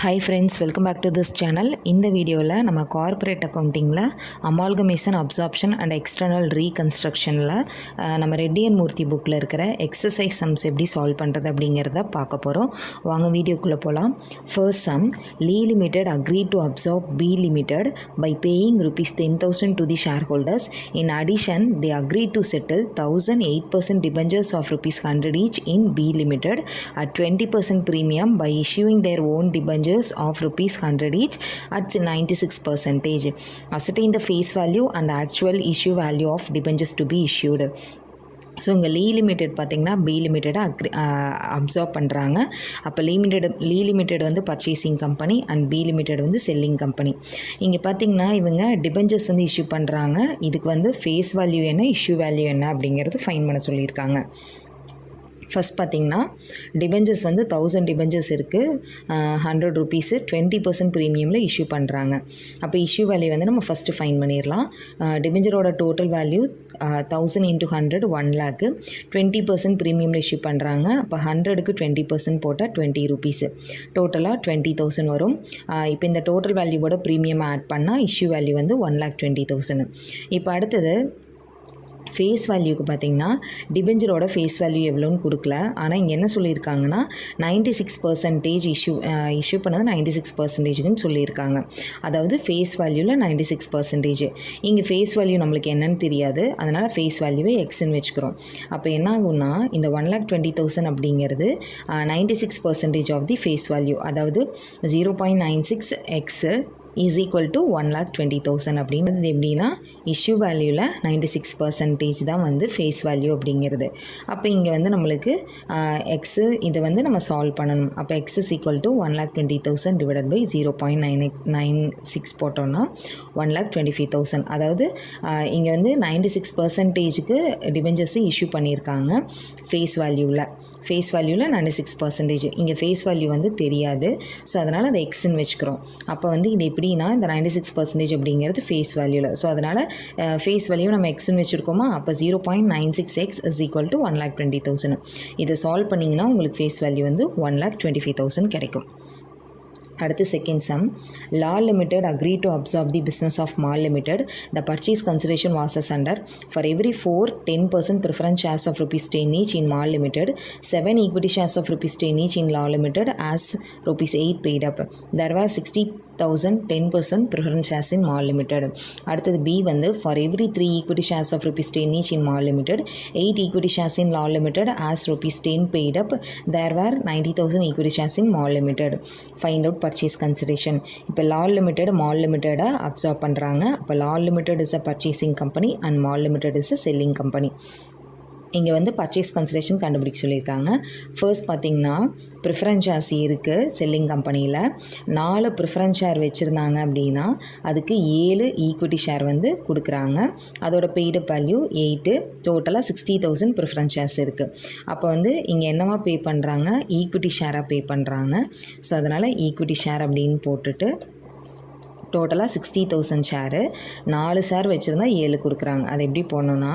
Hi friends, welcome back to this channel. இந்த வீடியோவில் நம்ம கார்ப்பரேட் அக்கௌண்டிங்கில் அமால்கமேஷன் அப்சார்ப்ஷன் அண்ட் எக்ஸ்டர்னல் ரீகன்ஸ்ட்ரக்ஷனில் நம்ம ரெட்டி அண்ட் மூர்த்தி புக்கில் இருக்கிற எக்ஸசைஸ் சம்ஸ் எப்படி சால்வ் பண்ணுறது அப்படிங்கிறத பார்க்க போகிறோம். வாங்க வீடியோக்குள்ளே போகலாம். First sum, Lee limited agreed to absorb B limited by paying ₹10,000 to the shareholders. In addition, they agreed to settle 1,008% debentures of ₹100 each in B limited at 20% premium by issuing their own debentures of ₹100 each at 96%. Ascertain the face value and actual issue value of debentures to be issued. So இங்கே Lee limited பார்த்திங்கன்னா B லிமிட்டடை absorb பண்ணுறாங்க. அப்போ Lee limited வந்து purchasing company and B limited வந்து selling company. இங்கே பார்த்திங்கன்னா இவங்க டிபெஞ்சர்ஸ் வந்து இஷ்யூ பண்ணுறாங்க. இதுக்கு வந்து ஃபேஸ் வேல்யூ என்ன, இஷ்யூ வேல்யூ என்ன அப்படிங்கிறது ஃபைன் பண்ண சொல்லியிருக்காங்க. ஃபஸ்ட் பார்த்திங்கன்னா டிபெஞ்சர்ஸ் வந்து 1000 டிபெஞ்சர்ஸ் இருக்குது, ₹100 20% ப்ரீமியமில் இஷ்யூ பண்ணுறாங்க. அப்போ இஷ்யூ வேல்யூ வந்து நம்ம ஃபஸ்ட்டு ஃபைன் பண்ணிடலாம். டிபெஞ்சரோட டோட்டல் வேல்யூ 1000 × 100 1 lakh, 20% ப்ரீமியமில் இஷ்யூ பண்ணுறாங்க. அப்போ 100க்கு 20% போட்டால் ₹20, டோட்டலாக 20,000 வரும். இப்போ இந்த டோட்டல் வேல்யூவோட ப்ரீமியம் ஆட் பண்ணால் இஷ்யூ வேல்யூ வந்து 1,20,000. இப்போ அடுத்தது ஃபேஸ் வேல்யூக்கு பார்த்திங்கன்னா டிபெஞ்சரோட ஃபேஸ் வேல்யூ எவ்வளோன்னு கொடுக்கல. ஆனால் இங்கே என்ன சொல்லியிருக்காங்கன்னா 96% இஷ்யூ பண்ணது 96%ன்னு சொல்லியிருக்காங்க. அதாவது ஃபேஸ் வேல்யூவில் 96%. இங்கே ஃபேஸ் வேல்யூ நம்மளுக்கு என்னன்னு தெரியாது, அதனால் ஃபேஸ் வேல்யூவை எக்ஸ்ன்னு வச்சுக்கிறோம். அப்போ என்ன ஆகும்னா இந்த 1,20,000 அப்படிங்கிறது 96% ஆஃப் தி ஃபேஸ் வேல்யூ, அதாவது 0.96x is equal to 1,20,000 அப்படிங்கிறது. எப்படின்னா இஷ்யூ வேல்யூவில் 96% தான் வந்து ஃபேஸ் வேல்யூ அப்படிங்கிறது. அப்போ இங்கே வந்து நம்மளுக்கு எக்ஸு இதை வந்து நம்ம சால்வ் பண்ணணும். அப்போ x is equal to 1,20,000 divided by 0.96 போட்டோம்னா 1,25,000. அதாவது இங்கே வந்து 96%க்கு டிபெஞ்சர்ஸு இஷ்யூ பண்ணியிருக்காங்க ஃபேஸ் வேல்யூவில். ஃபேஸ் வேல்யூவில் 96%. இங்கே ஃபேஸ் வேல்யூ வந்து தெரியாது, ஸோ அதனால் அதை எக்ஸ்ன்னு வச்சுக்கிறோம். அப்போ வந்து இது எப்படின்னா இந்த 96% அப்படிங்கிறது ஃபேஸ் வேல்யூவில், ஸோ அதனால் ஃபேஸ் வேல்யூ நம்ம எக்ஸ்ன்னு வச்சுருக்கோமா. அப்போ 0.96x is equal to 1,20,000. இதை சால்வ் பண்ணிங்கன்னா உங்களுக்கு ஃபேஸ் வேல்யூ வந்து 1,25,000 கிடைக்கும். அடுத்து second sum, law limited agreed to absorb the business of Mall Limited. The purchase consideration was as under: for every 4 10% preference shares of ₹10 each in Mall Limited, 7 equity shares of ₹10 each in Law Limited as ₹8 paid up. There were 60,000 10% preference shares in Mall Limited. அடுத்தது B வந்து for every 3 equity shares of ₹10 each in Mall Limited, 8 equity shares in Law Limited as ₹10 paid up. There were 90,000 equity shares in Mall Limited. Find out purchase consideration. இப்போ law limited mall லிமிட்டடை absorb பண்ணுறாங்க. அப்போ law limited is a purchasing company and mall limited is a selling company. இங்கே வந்து purchase consideration கண்டுபிடிக்க சொல்லியிருக்காங்க. First பார்த்திங்கன்னா preference shares இருக்குது செல்லிங் கம்பெனியில். 4 ப்ரிஃபரன்ஸ் ஷேர் வச்சுருந்தாங்க அப்படின்னா அதுக்கு 7 ஈக்விட்டி ஷேர் வந்து கொடுக்குறாங்க. அதோட பெய்டப் வேல்யூ 8, டோட்டலாக 60,000 ப்ரிஃபரன்ஸ் ஷேர்ஸ் இருக்குது. அப்போ வந்து இங்கே என்னவா பே பண்ணுறாங்க, ஈக்விட்டி ஷேராக பே பண்ணுறாங்க. ஸோ அதனால் ஈக்விட்டி ஷேர் அப்படின்னு போட்டுட்டு டோட்டலாக 60,000 ஷேரு, 4 ஷேர் வச்சுருந்தா 7 கொடுக்குறாங்க. அது எப்படி போடணுன்னா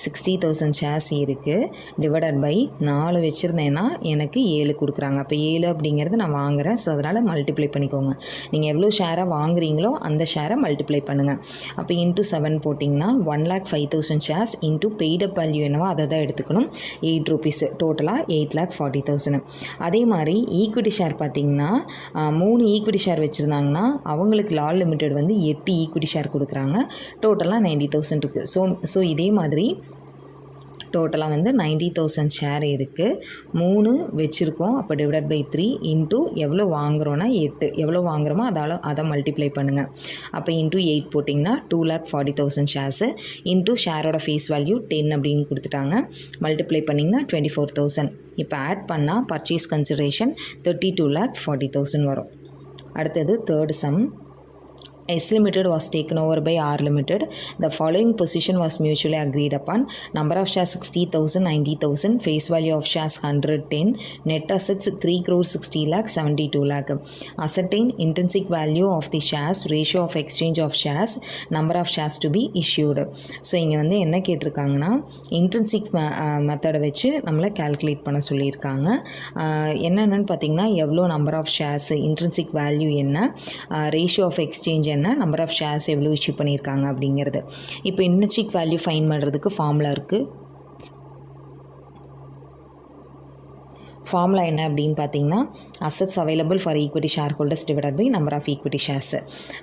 60,000 ஷேர்ஸ் இருக்குது டிவைடட் பை 4 வச்சுருந்தேன்னா எனக்கு 7 கொடுக்குறாங்க. அப்போ 7 அப்படிங்கிறது நான் வாங்குகிறேன், ஸோ அதனால் மல்டிப்ளை பண்ணிக்கோங்க. நீங்கள் எவ்வளோ ஷேராக வாங்குறீங்களோ அந்த ஷேரை மல்டிப்ளை பண்ணுங்கள். அப்போ இன்ட்டு 7 போட்டிங்கன்னா 1,05,000 ஷேர்ஸ் இன்ட்டு பெய்டப் வேல்யூ என்னவோ அதை தான் எடுத்துக்கணும், ₹8, டோட்டலாக 8,40,000. அதே மாதிரி ஈக்விட்டி ஷேர் பார்த்திங்கன்னா 3 ஈக்விட்டி ஷேர் வச்சுருந்தாங்கன்னா அவங்களுக்கு லா லிமிடெட் வந்து 8 ஈக்விட்டி ஷேர் கொடுக்குறாங்க. டோட்டலாக 90,000 இருக்குது. ஸோ இதே மாதிரி டோட்டலாக வந்து 90,000 ஷேர் இருக்குது, 3 வச்சுருக்கோம். அப்போ டிவைடட் பை 3 இன்ட்டு எவ்வளோ வாங்குகிறோன்னா 8, எவ்வளோ வாங்குகிறோமோ அதை மல்டிப்ளை பண்ணுங்கள். அப்போ இன்ட்டு 8 போட்டிங்கன்னா 2,40,000 ஷேர்ஸு இன்ட்டு ஷேரோட ஃபேஸ் வேல்யூ 10 அப்படின்னு கொடுத்துட்டாங்க. மல்டிப்ளை பண்ணிங்கன்னா 24,000. இப்போ ஆட் பண்ணால் பர்ச்சேஸ் கன்சிடரேஷன் 32,40,000 வரும். அடுத்தது third sum, S Limited was taken over by R Limited. The following position was mutually agreed upon. Number of shares 60,000, 90,000. Face value of shares 110. Net assets 3 crore 60 lakh 72 lakh. Ascertain intrinsic value of the shares, ratio of exchange of shares, number of shares to be issued. So இங்கே வந்து என்ன கேட்டிருக்காங்கன்னா intrinsic மெத்தடை வச்சு நம்மளை calculate பண்ண சொல்லியிருக்காங்க. என்னென்னு பார்த்தீங்கன்னா எவ்வளோ number of shares, intrinsic value என்ன, ரேஷியோ ஆஃப் எக்ஸ்சேஞ்ச் என்ன, நம்பர் ஆஃப் ஷேர்ஸ் எவ்வளோ இஷ்யூ பண்ணியிருக்காங்க அப்படிங்கிறது. இப்போ இன்ட்ரின்சிக் வேல்யூ ஃபைன் பண்ணுறதுக்கு ஃபார்முலா இருக்குது. ஃபார்முலா என்ன அப்படின்னு பார்த்தீங்கன்னா assets available for equity share holders divided by number of equity shares.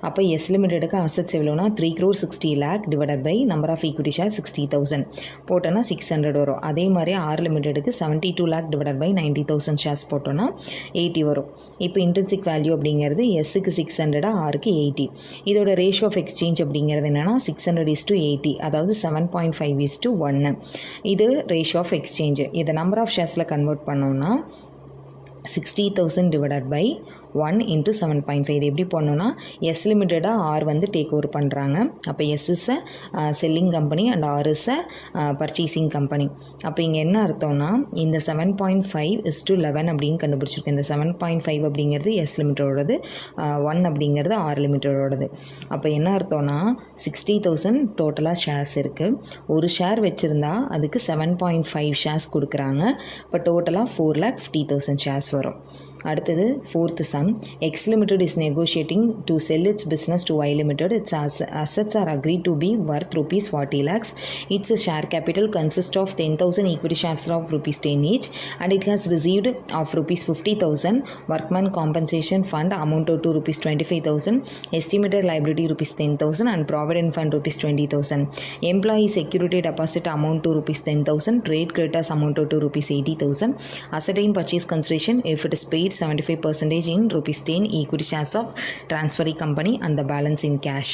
அப்போ எஸ் லிமிடெடுக்கு அசட்ஸ் எவ்வளோனா 3 crore 60 lakh divided by number of equity share 60,000 போட்டோன்னா 600 வரும். அதே மாதிரி ஆர் லிமிடெடுக்கு 72 lakh டிவைடட் பை 90,000 ஷேர்ஸ் போட்டோன்னா 80 வரும். இப்போ இன்ட்ரின்சிக் வேல்யூ அப்படிங்கிறது எஸ்ஸுக்கு 600, ஆருக்கு 80. இதோட ரேஷியோ ஆஃப் எக்ஸ்சேஞ்ச் அப்படிங்கிறது என்னென்னா 600:80, அதாவது 7.5:1. இது ரேஷியோ ஆஃப் எக்ஸ்சேஞ்சு. இதை நம்பர் ஆஃப் ஷேர்ஸில் கன்வெர்ட் பண்ணோன்னா 60,000 divided by 1 into 7.5. இது எப்படி பண்ணோன்னா எஸ் லிமிட்டடாக ஆர் வந்து டேக் ஓவர் பண்ணுறாங்க. அப்போ S is a selling company and R is a purchasing company. அப்போ இங்கே என்ன அர்த்தம்னா இந்த 7.5:11 அப்படின்னு கண்டுபிடிச்சிருக்கேன். இந்த 7.5 அப்படிங்கிறது எஸ் லிமிட்டோடது, 1 அப்படிங்கிறது ஆர் லிமிட்டோடது. அப்போ என்ன அர்த்தம்னா 60,000 டோட்டலாக ஷேர்ஸ் இருக்குது. ஒரு ஷேர் வச்சுருந்தா அதுக்கு 7.5 ஷேர்ஸ் கொடுக்குறாங்க. இப்போ டோட்டலாக 4,50,000 ஷேர்ஸ் வரும். அடுத்தது fourth sum. X limited is negotiating to sell its business to Y limited. Its assets are agreed to be worth rupees 40 lakhs. Its share capital consists of 10,000 equity shares of rupees 10 each, and it has received of rupees 50,000 workman compensation fund amount to rupees 25,000, estimated liability rupees 10,000, and provident fund rupees 20,000. Employee security deposit amount to rupees 10,000, trade creditors amount to rupees 80,000. Ascertain purchase consideration if it is paid 75% in rupees 10 equity shares of transferee company and the balance in cash.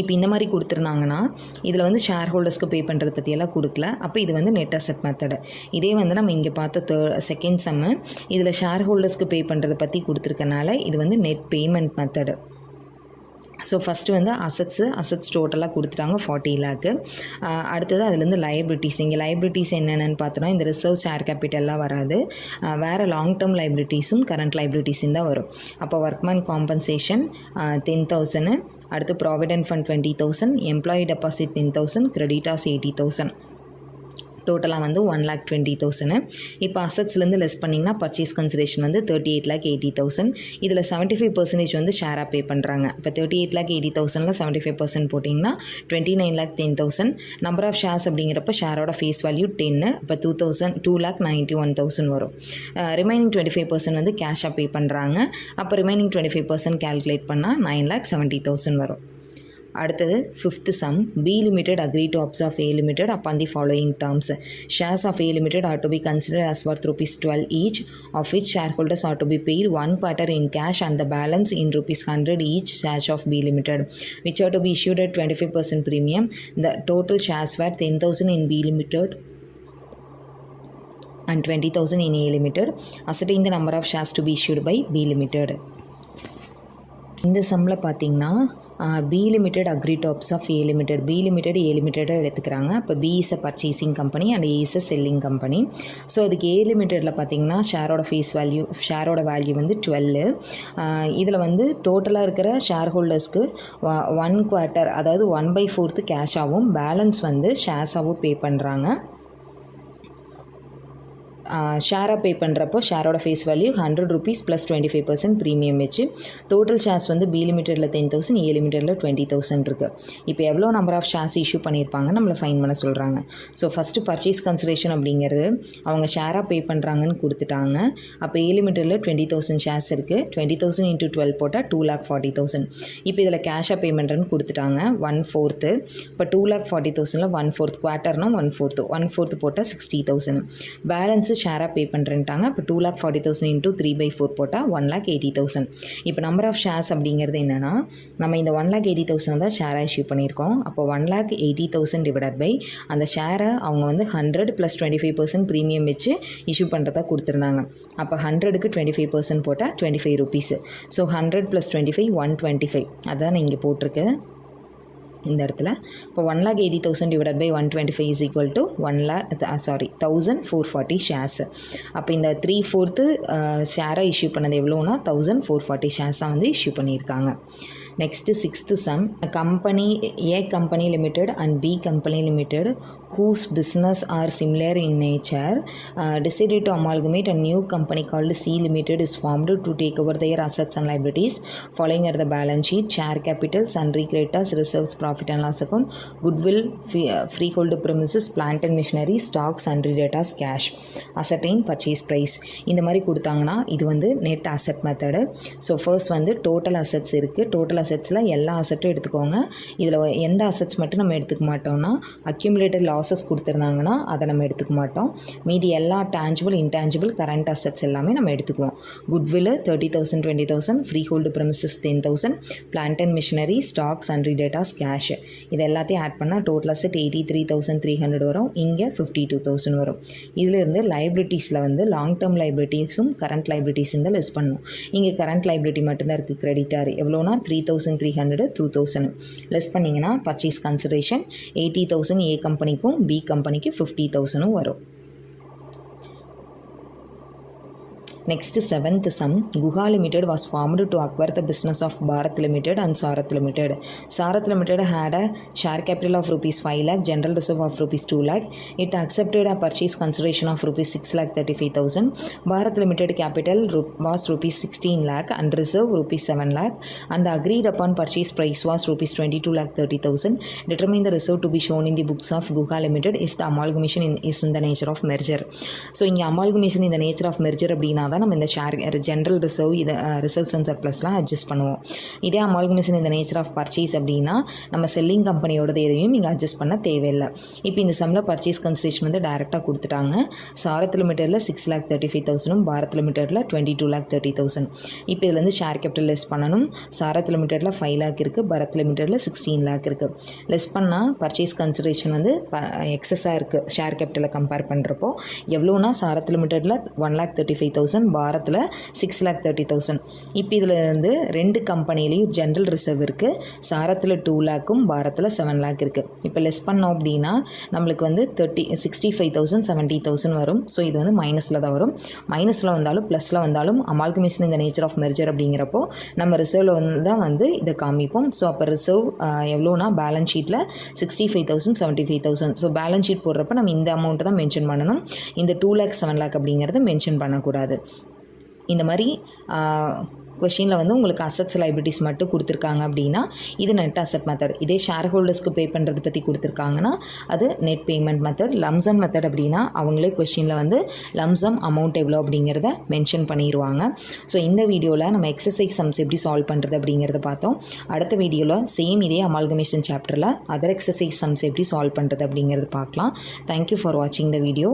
இப்போ இந்த மாதிரி கொடுத்துருந்தாங்கன்னா இதில் வந்து share ஹோல்டர்ஸ்க்கு பே பண்ணுறது பற்றியெல்லாம் கொடுக்கல. அப்போ இது வந்து நெட் அசெட் மெத்தடு. இதே வந்து நம்ம இங்கே பார்த்த செகண்ட் சம்மு இதில் ஷேர் ஹோல்டர்ஸ்க்கு பே பண்ணுறதை பற்றி கொடுத்துருக்கனால இது வந்து net payment method. So first வந்து அசட்ஸ் டோட்டலாக கொடுத்துட்டாங்க 40 lakh. அடுத்தது அதுலேருந்து லைபிலிட்டிஸ். இங்கே லைபிலிட்டிஸ் என்னென்னு பார்த்தோன்னா இந்த ரிசர்வ் ஷேர் கேபிட்டல்லாம் வராது, வேறு லாங் டேர்ம் லைபிலிட்டிஸும் கரண்ட் லைபிலிட்டிஸும் தான் வரும். அப்போ ஒர்க்மேன் காம்பன்சேஷன் 10,000, அடுத்து provident fund 20,000, employee deposit 10,000, creditors 80,000. டோட்டலாக வந்து 1,20,000. இப்போ அசட்ஸ்லேருந்து லெஸ் பண்ணிங்கன்னா பர்ச்சேஸ் கன்சிடரேஷன் வந்து 38,80,000. இதில் 75% வந்து ஷேராக பே பண்ணுறாங்க. இப்போ 38,80,000ல் 75% போட்டிங்கன்னா 29,10,000. நம்பர் ஆஃப் ஷேர்ஸ் அப்படிங்கிறப்ப ஷேரோட ஃபேஸ் வேல்யூ 10, இப்போ 2,91,000 வரும். ரிமைனிங் 25% வந்து கேஷாக பே பண்ணுறாங்க. அப்போ ரிமைனிங் 25% கேல்குலேட் பண்ணால் 9,70,000 வரும். அடுத்தது fifth sum. B limited agree to absorb A limited upon the following terms. Shares of A limited are to be considered as worth rupees 12 each, of which shareholders are to be paid 1 quarter in cash and the balance in rupees 100 each shares of B limited, which are to be issued at 25% premium. The total shares were 10,000 in B limited and 20,000 in A limited. Ascertain the number of shares to be issued by B limited. இந்த சம்மில் பார்த்தீங்கன்னா B limited agree to absorb A limited. B limited A limited எடுத்துக்கிறாங்க. இப்போ B is a purchasing company and A is a selling company. So அதுக்கு A லிமிடெட்டில் பார்த்தீங்கன்னா ஷேரோட value வந்து 12. இதில் வந்து டோட்டலாக இருக்கிற ஷேர் ஹோல்டர்ஸ்க்கு 1 quarter, அதாவது 1/4 கேஷாகவும் பேலன்ஸ் வந்து ஷேர்ஸாகவும் பே பண்ணுறாங்க. ஷேராக பே பண்ணுறப்போ ஷேரோட face value 100 rupees plus 25% premium வச்சு டோட்டல் ஷேர்ஸ் வந்து பி லிமிட்டடில் 10,000, ஏ லிமிட்டடில் 20,000 இருக்குது. இப்போ எவ்வளோ நம்பர் ஆஃப் ஷேர்ஸ் இஷ்யூ பண்ணியிருப்பாங்க நம்மளை ஃபைன் பண்ண சொல்கிறாங்க. ஸோ ஃபஸ்ட்டு பர்ச்சேஸ் கன்சிடரேஷன் அப்படிங்கிறது அவங்க ஷேராக பே பண்ணுறாங்கன்னு கொடுத்துட்டாங்க. அப்போ ஏ லிமிட்டடில் 20,000 ஷேர்ஸ் இருக்குது. 20,000 × 12 போட்டால் 2,40,000. இப்போ இதில் கேஷாக பேமெண்ட்னு கொடுத்துட்டாங்க 1/4. இப்போ 2,40,000ல் 1/4 குவார்ட்டர்னால் 1/4 போட்டால் 60,000. பேலன்ஸு ஷேராக பே பண்ணுறேன்ட்டாங்க. இப்போ 2,40,000 இன்ட்டு 3/4 போட்டால் 1,80,000. இப்போ நம்பர் ஆஃப் ஷேர்ஸ் அப்படிங்கிறது என்னென்னா, நம்ம இந்த 1,80,000 தான் ஷேராக இஷ்யூ பண்ணியிருக்கோம். அப்போ 1,80,000 டிவைடட் பை அந்த ஷேரை அவங்க வந்து 100 + 25% ப்ரீமியம் வச்சு இஷ்யூ பண்ணுறதா கொடுத்துருந்தாங்க. அப்போ 100க்கு 25% போட்டால் 25 rupees. ஸோ 100 + 25 125. அதான் இங்கே போட்டிருக்கு இந்த இடத்துல. இப்போ 1,80,000 divided by 125 is equal to 1,440 shares. அப்போ இந்த 3/4 ஷேரை இஷ்யூ பண்ணது எவ்வளோனா 1,440 ஷேர்ஸாக வந்து இஷ்யூ பண்ணியிருக்காங்க. Next 6th sum. Company A company limited and B company limited whose business are similar in nature decided to amalgamate a new company called C limited is formed to take over their assets and liabilities following at the balance sheet, share capital, sundry creditors, reserves, profit and loss account, goodwill, freehold premises, plant and machinery, stock, sundry debtors, cash, ascertain purchase price. இந்த மாதிரி கொடுத்தாங்கன்னா இது வந்து net asset method. So first வந்து total assets இருக்குது. Total அசெட்ஸில் எல்லா அசெட்டும் எடுத்துக்கோங்க. இதில் எந்த அசெட்ஸ் மட்டும் நம்ம எடுத்துக்க மாட்டோம்னா, அக்யூமுலேட்டட் லாஸஸ் கொடுத்துருந்தாங்கன்னா அதை நம்ம எடுத்துக்க மாட்டோம். மீதி எல்லா டேஞ்சிபிள், இன்டேஞ்சிபிள், கரண்ட் அசெட்ஸ் எல்லாமே நம்ம எடுத்துக்குவோம். Goodwill 30,000 20,000, freehold premises 10,000, plant and machinery, stock, sundry debtors, cash. இது எல்லாத்தையும் ஆட் பண்ணால் டோட்டல் அசெட் 83,300 வரும். இங்கே 52,000 வரும். இதிலிருந்து லைபிலிட்டிஸில் வந்து லாங் டேர்ம் லைபிலிட்டிஸும் கரண்ட் லைபிலிட்டிஸும் தான் லெஸ் பண்ணணும். இங்கே கரண்ட் லைபிலிட்டி மட்டும்தான் இருக்குது. கிரெடிட்டார் எவ்வளோனா 3,300 2,000 லெஸ் பண்ணிங்கன்னா பர்ச்சேஸ் கன்சிடரேஷன் 80,000 ஏ கம்பெனிக்கும் பி கம்பெனிக்கு 50,000 வரும். Next 7th sum. Guha Limited was formed to acquire the business of Bharat Limited and Sarath Limited. Sarath Limited had a share capital of rupees 5 lakh, general reserve of rupees 2 lakh. It accepted a purchase consideration of rupees 6,35,000. Bharat Limited capital was rupees 16 lakh and reserve rupees 7 lakh, and the agreed upon purchase price was rupees 22,30,000. Determine the reserve to be shown in the books of Guha Limited if the amalgamation is in the nature of merger. So இங்கே amalgamation in the nature of merger அப்படின்னா தான் நம்ம இந்த share general reserve இதை reserves and சர்ப்ளஸ்லாம் adjust பண்ணுவோம். இதே amalgamation இந்த nature of purchase அப்படின்னா நம்ம செல்லிங் கம்பெனியோடது எதையும் நீங்கள் அட்ஜஸ்ட் பண்ண தேவையில்லை. இப்போ இந்த சம்மில் பர்ச்சேஸ் கன்சிடரேஷன் வந்து டைரெக்டாக கொடுத்துட்டாங்க. சாரத் லிமிட்டடில் 6,35,000, பாரத் லிமிட்டடில் 22,30,000. இப்போ இதில் வந்து ஷேர் கேபிட்டல் லெஸ் பண்ணணும். சாரத் லிமிட்டடில் 5 lakh இருக்குது, பாரத் லிமிட்டடில் 16 lakh இருக்குது. லெஸ் பண்ணால் பர்ச்சேஸ் கன்சிடரேஷன் வந்து எக்ஸஸாக இருக்குது ஷேர் கேபிட்டலை கம்பேர் பண்ணுறப்போ. எவ்வளோனா சாரத் லிமிட்டடில் 1,35,000, பாரத்தில் 6,30,000. இப்போ இதில் வந்து ரெண்டு கம்பெனிலையும் ஜென்ரல் ரிசர்வ் இருக்குது. சாரத்தில் 2 lakhம் பாரத்தில் 7 lakh இருக்குது. இப்போ லெஸ் பண்ணோம் அப்படின்னா நம்மளுக்கு வந்து 65,000 70,000 வரும். ஸோ இது வந்து மைனஸில் தான் வரும். மைனஸில் வந்தாலும் ப்ளஸில் வந்தாலும் அமால்கமேஷன் இந்த நேச்சர் ஆஃப் மெர்ஜர் அப்படிங்கிறப்போ நம்ம ரிசர்வில் வந்து தான் வந்து இதை காமிப்போம். ஸோ அப்போ ரிசர்வ் எவ்வளோனா பேலன்ஸ் ஷீட்டில் 65,000 75,000. ஸோ பேலன்ஸ் ஷீட் போடுறப்ப நம்ம இந்த அமௌண்ட்டை தான் மென்ஷன் பண்ணணும். இந்த 2 lakh 7 lakh அப்படிங்கிறத மென்ஷன் பண்ணக்கூடாது. இந்த மாதிரி கொஷினில் வந்து உங்களுக்கு அசட்ஸ் லைபிலிட்டிஸ் மட்டும் கொடுத்துருக்காங்க அப்படின்னா இது நெட் அசட் மெத்தட். இதே ஷேர் ஹோல்டர்ஸ்க்கு பே பண்ணுறது பற்றி கொடுத்துருக்காங்கன்னா அது net payment method. Lump sum method அப்படின்னா அவங்களே கொஷினில் வந்து லம்சம் அமௌண்ட் எவ்வளோ அப்படிங்கிறத மென்ஷன் பண்ணிடுவாங்க. ஸோ இந்த வீடியோவில் நம்ம எக்ஸசைஸ் சம்ஸ் எப்படி சால்வ் பண்ணுறது அப்படிங்கிறத பார்த்தோம். அடுத்த வீடியோவில் சேம் இதே அமால்கமேஷன் சாப்டரில் அதர் எக்ஸசைஸ் சம்ஸ் எப்படி சால்வ் பண்ணுறது அப்படிங்கிறது பார்க்கலாம். தேங்க்யூ ஃபார் வாட்சிங் த வீடியோ.